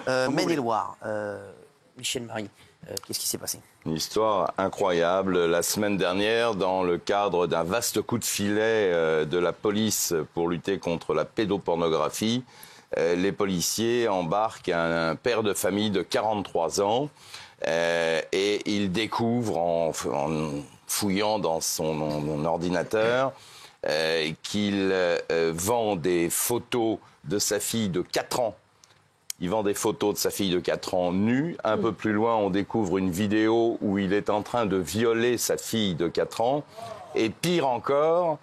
Maine-et-Loire, Michel Marie, qu'est-ce qui s'est passé? Une histoire incroyable. La semaine dernière, dans le cadre d'un vaste coup de filet de la police pour lutter contre la pédopornographie, les policiers embarquent un père de famille de 43 ans et il découvre en fouillant dans son ordinateur qu'il vend des photos de sa fille de 4 ans. Il vend des photos de sa fille de 4 ans nue. Un peu plus loin, on découvre une vidéo où il est en train de violer sa fille de 4 ans. Et pire encore,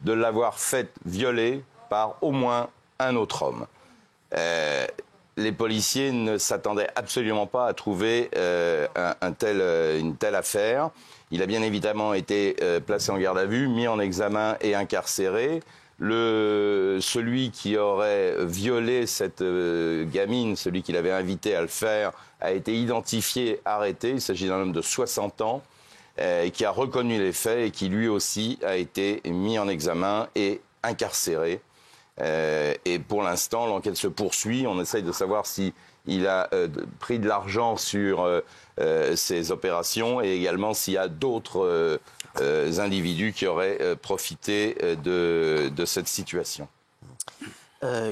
de l'avoir faite violer par au moins un autre homme. Les policiers ne s'attendaient absolument pas à trouver une telle affaire. Il a bien évidemment été placé en garde à vue, mis en examen et incarcéré. Celui qui aurait violé cette gamine, celui qui l'avait invité à le faire, a été identifié, arrêté. Il s'agit d'un homme de 60 ans qui a reconnu les faits et qui lui aussi a été mis en examen et incarcéré. Et pour l'instant, l'enquête se poursuit. On essaye de savoir s'il a pris de l'argent sur ces opérations et également s'il y a d'autres individus qui auraient profité de cette situation.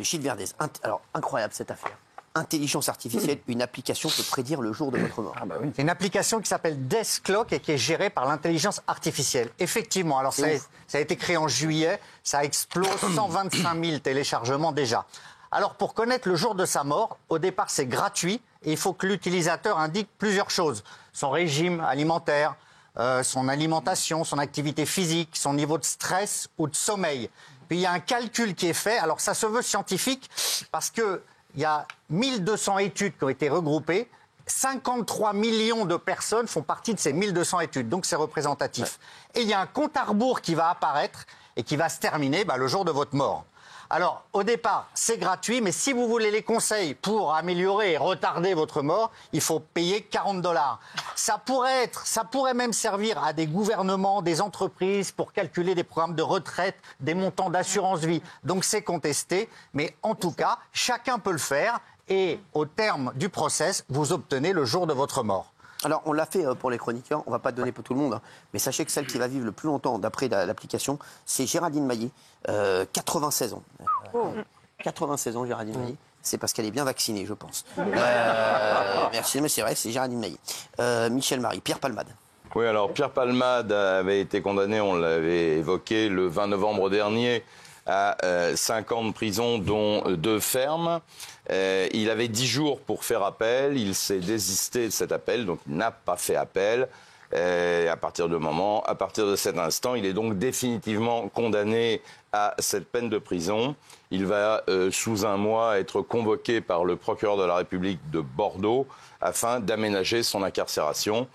Gilles Verdez, alors incroyable cette affaire. Intelligence artificielle, une application peut prédire le jour de votre mort. Ah bah oui. C'est une application qui s'appelle Death Clock et qui est gérée par l'intelligence artificielle. Effectivement, alors ça a été créé en juillet, ça explose 125 000 téléchargements déjà. Alors pour connaître le jour de sa mort, au départ c'est gratuit et il faut que l'utilisateur indique plusieurs choses. Son régime alimentaire, son alimentation, son activité physique, son niveau de stress ou de sommeil. Puis il y a un calcul qui est fait, alors ça se veut scientifique parce que il y a 1200 études qui ont été regroupées. 53 millions de personnes font partie de ces 1200 études. Donc, c'est représentatif. Ouais. Et il y a un compte à rebours qui va apparaître et qui va se terminer le jour de votre mort. Alors, au départ, c'est gratuit, mais si vous voulez les conseils pour améliorer et retarder votre mort, il faut payer 40 $. Ça pourrait même servir à des gouvernements, des entreprises pour calculer des programmes de retraite, des montants d'assurance vie. Donc, c'est contesté, mais en tout cas, chacun peut le faire et au terme du process, vous obtenez le jour de votre mort. Alors, on l'a fait pour les chroniqueurs, on ne va pas donner pour tout le monde, hein, mais sachez que celle qui va vivre le plus longtemps, d'après l'application, c'est Géraldine Maillet, 96 ans. 96 ans, Géraldine Maillet. C'est parce qu'elle est bien vaccinée, je pense. Merci, mais c'est vrai, c'est Géraldine Maillet. Michel Marie, Pierre Palmade. Oui, alors Pierre Palmade avait été condamné, on l'avait évoqué, le 20 novembre dernier, à 5 ans de prison, dont 2 fermes. Il avait 10 jours pour faire appel. Il s'est désisté de cet appel, donc il n'a pas fait appel. À partir de cet instant, il est donc définitivement condamné à cette peine de prison. Il va, sous un mois, être convoqué par le procureur de la République de Bordeaux afin d'aménager son incarcération,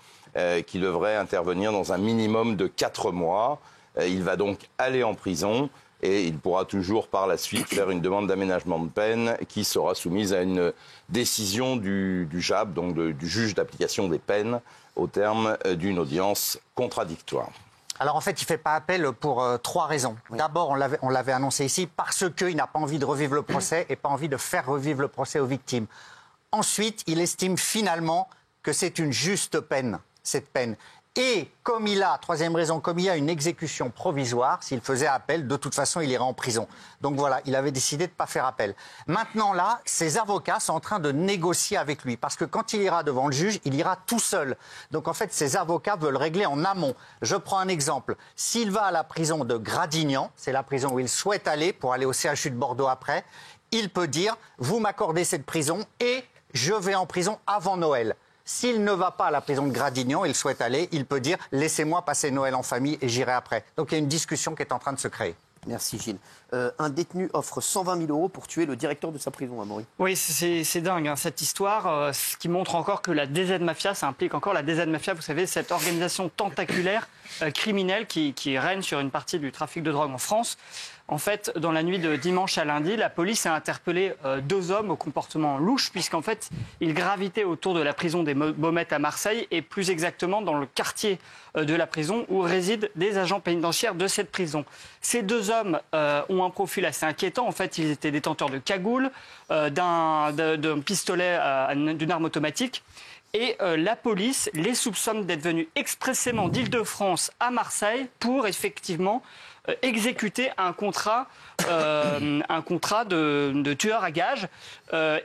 qui devrait intervenir dans un minimum de 4 mois. Il va donc aller en prison. Et il pourra toujours par la suite faire une demande d'aménagement de peine qui sera soumise à une décision du JAP, donc du juge d'application des peines, au terme d'une audience contradictoire. Alors en fait, il ne fait pas appel pour 3 raisons. Oui. D'abord, on l'avait annoncé ici, parce qu'il n'a pas envie de revivre le procès et pas envie de faire revivre le procès aux victimes. Ensuite, il estime finalement que c'est une juste peine, cette peine. Et comme il a, 3e raison, comme il y a une exécution provisoire, s'il faisait appel, de toute façon, il irait en prison. Donc voilà, il avait décidé de ne pas faire appel. Maintenant là, ses avocats sont en train de négocier avec lui. Parce que quand il ira devant le juge, il ira tout seul. Donc en fait, ses avocats veulent régler en amont. Je prends un exemple. S'il va à la prison de Gradignan, c'est la prison où il souhaite aller, pour aller au CHU de Bordeaux après, il peut dire, vous m'accordez cette prison et je vais en prison avant Noël. S'il ne va pas à la prison de Gradignan, il souhaite aller, il peut dire « laissez-moi passer Noël en famille et j'irai après ». Donc il y a une discussion qui est en train de se créer. Merci Gilles. Un détenu offre 120 000 € pour tuer le directeur de sa prison, Amaury. Oui, c'est dingue hein, cette histoire, ce qui montre encore que la DZ Mafia, ça implique encore la DZ Mafia, vous savez, cette organisation tentaculaire criminelle qui règne sur une partie du trafic de drogue en France. En fait, dans la nuit de dimanche à lundi, la police a interpellé 2 hommes au comportement louche, puisqu'en fait, ils gravitaient autour de la prison des Baumettes à Marseille, et plus exactement dans le quartier de la prison où résident des agents pénitentiaires de cette prison. Ces 2 hommes ont un profil assez inquiétant. En fait, ils étaient détenteurs de cagoules, d'un pistolet, d'une arme automatique. Et la police les soupçonne d'être venus expressément d'Île-de-France à Marseille pour effectivement exécuter un contrat de tueur à gages.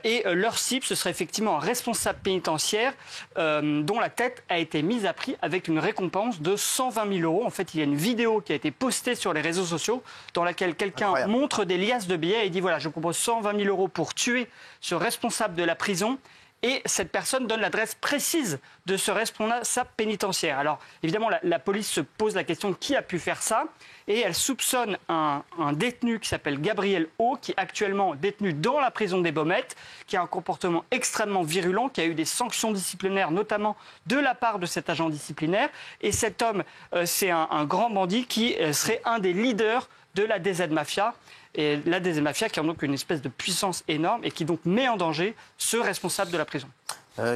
Et leur cible, ce serait effectivement un responsable pénitentiaire dont la tête a été mise à prix avec une récompense de 120 000 euros. En fait, il y a une vidéo qui a été postée sur les réseaux sociaux dans laquelle quelqu'un montre des liasses de billets et dit voilà, je propose 120 000 euros pour tuer ce responsable de la prison. Et cette personne donne l'adresse précise de ce responsable pénitentiaire. Alors, évidemment, la police se pose la question de qui a pu faire ça. Et elle soupçonne un détenu qui s'appelle Gabriel O, qui est actuellement détenu dans la prison des Baumettes, qui a un comportement extrêmement virulent, qui a eu des sanctions disciplinaires, notamment de la part de cet agent disciplinaire. Et cet homme, c'est un grand bandit qui serait un des leaders de la DZ Mafia. Et la DZ Mafia qui a donc une espèce de puissance énorme et qui donc met en danger ce responsable de la prison.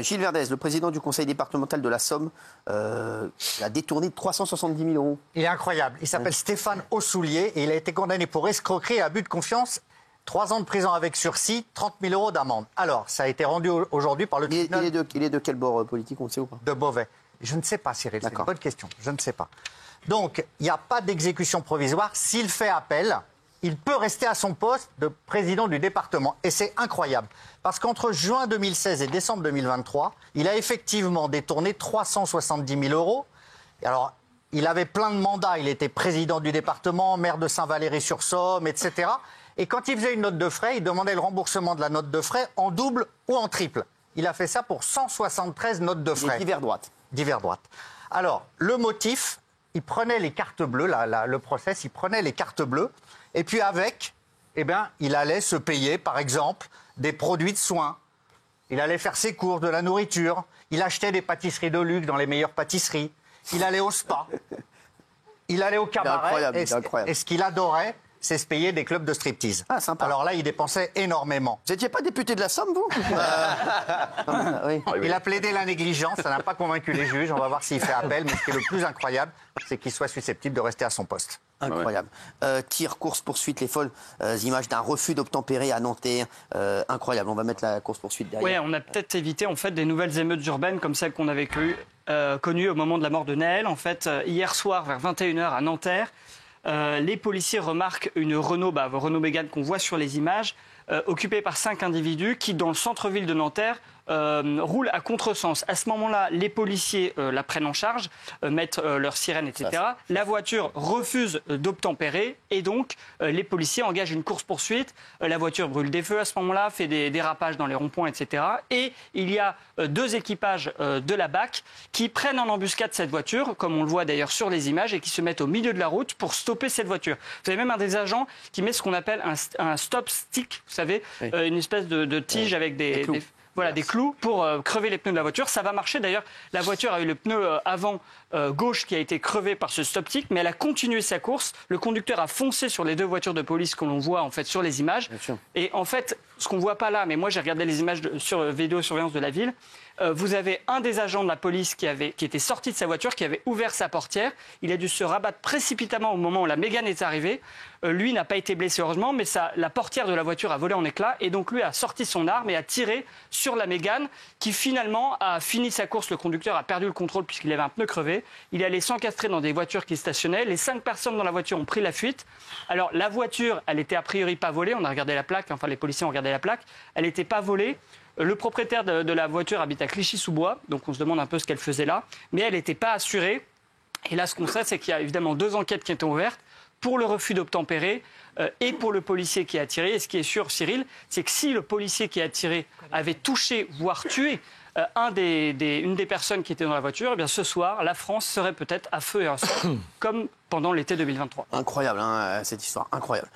Gilles Verdez, le président du conseil départemental de la Somme, a détourné 370 000 euros. Il est incroyable. Il s'appelle Stéphane Aussoulier et il a été condamné pour escroquerie et abus de confiance. 3 ans de prison avec sursis, 30 000 euros d'amende. Alors, ça a été rendu aujourd'hui par le tribunal. Il est de quel bord politique, on le sait ou pas? De Beauvais. Je ne sais pas, Cyril, c'est une bonne question. Je ne sais pas. Donc, il n'y a pas d'exécution provisoire. S'il fait appel, il peut rester à son poste de président du département. Et c'est incroyable. Parce qu'entre juin 2016 et décembre 2023, il a effectivement détourné 370 000 euros. Et alors, il avait plein de mandats. Il était président du département, maire de Saint-Valery-sur-Somme, etc. Et quand il faisait une note de frais, il demandait le remboursement de la note de frais en double ou en triple. Il a fait ça pour 173 notes de frais. Divers droite. Divers droite. Alors, le motif, il prenait les cartes bleues, le process, il prenait les cartes bleues. Et puis avec, eh bien, il allait se payer, par exemple, des produits de soins. Il allait faire ses courses, de la nourriture. Il achetait des pâtisseries de luxe dans les meilleures pâtisseries. Il allait au spa. Il allait au cabaret. Et ce qu'il adorait, c'est se payer des clubs de striptease. Ah, sympa. Alors là, il dépensait énormément. Vous n'étiez pas député de la Somme, vous? Oui. Il a plaidé la négligence, ça n'a pas convaincu les juges. On va voir s'il fait appel. Mais ce qui est le plus incroyable, c'est qu'il soit susceptible de rester à son poste. Incroyable. Tir, course, poursuite, les folles images d'un refus d'obtempérer à Nanterre. Incroyable. On va mettre la course poursuite derrière. Oui, on a peut-être évité en fait des nouvelles émeutes urbaines comme celles qu'on avait connues au moment de la mort de Naël. En fait, hier soir vers 21h à Nanterre, les policiers remarquent une Renault Mégane qu'on voit sur les images, occupée par 5 individus qui, dans le centre-ville de Nanterre, roulent à contresens. À ce moment-là, les policiers la prennent en charge, mettent leur sirène, etc. La voiture refuse d'obtempérer et donc les policiers engagent une course-poursuite. La voiture brûle des feux à ce moment-là, fait des dérapages dans les ronds-points, etc. Et il y a 2 équipages de la BAC qui prennent en embuscade cette voiture, comme on le voit d'ailleurs sur les images, et qui se mettent au milieu de la route pour stopper cette voiture. Vous avez même un des agents qui met ce qu'on appelle un stop stick, vous savez, une espèce de tige avec des clous pour crever les pneus de la voiture. Ça va marcher. D'ailleurs, la voiture a eu le pneu avant gauche qui a été crevé par ce stop-stick, mais elle a continué sa course. Le conducteur a foncé sur les 2 voitures de police que l'on voit en fait sur les images. Et en fait, ce qu'on voit pas là, mais moi j'ai regardé les images sur vidéosurveillance de la ville. Vous avez un des agents de la police qui était sorti de sa voiture, qui avait ouvert sa portière. Il a dû se rabattre précipitamment au moment où la Mégane est arrivée. Lui n'a pas été blessé heureusement, mais la portière de la voiture a volé en éclats et donc lui a sorti son arme et a tiré sur la Mégane qui finalement a fini sa course. Le conducteur a perdu le contrôle puisqu'il avait un pneu crevé. Il est allé s'encastrer dans des voitures qui stationnaient. Les 5 personnes dans la voiture ont pris la fuite. Alors la voiture, elle était a priori pas volée. On a regardé la plaque, enfin les policiers ont regardé la plaque. Elle n'était pas volée. Le propriétaire de la voiture habite à Clichy-sous-Bois, donc on se demande un peu ce qu'elle faisait là. Mais elle n'était pas assurée. Et là, ce qu'on sait, c'est qu'il y a évidemment 2 enquêtes qui ont été ouvertes pour le refus d'obtempérer et pour le policier qui a tiré. Et ce qui est sûr, Cyril, c'est que si le policier qui a tiré avait touché, voire tué une des personnes qui étaient dans la voiture, eh bien ce soir, la France serait peut-être à feu et à sang, comme pendant l'été 2023. Incroyable, hein, cette histoire, incroyable.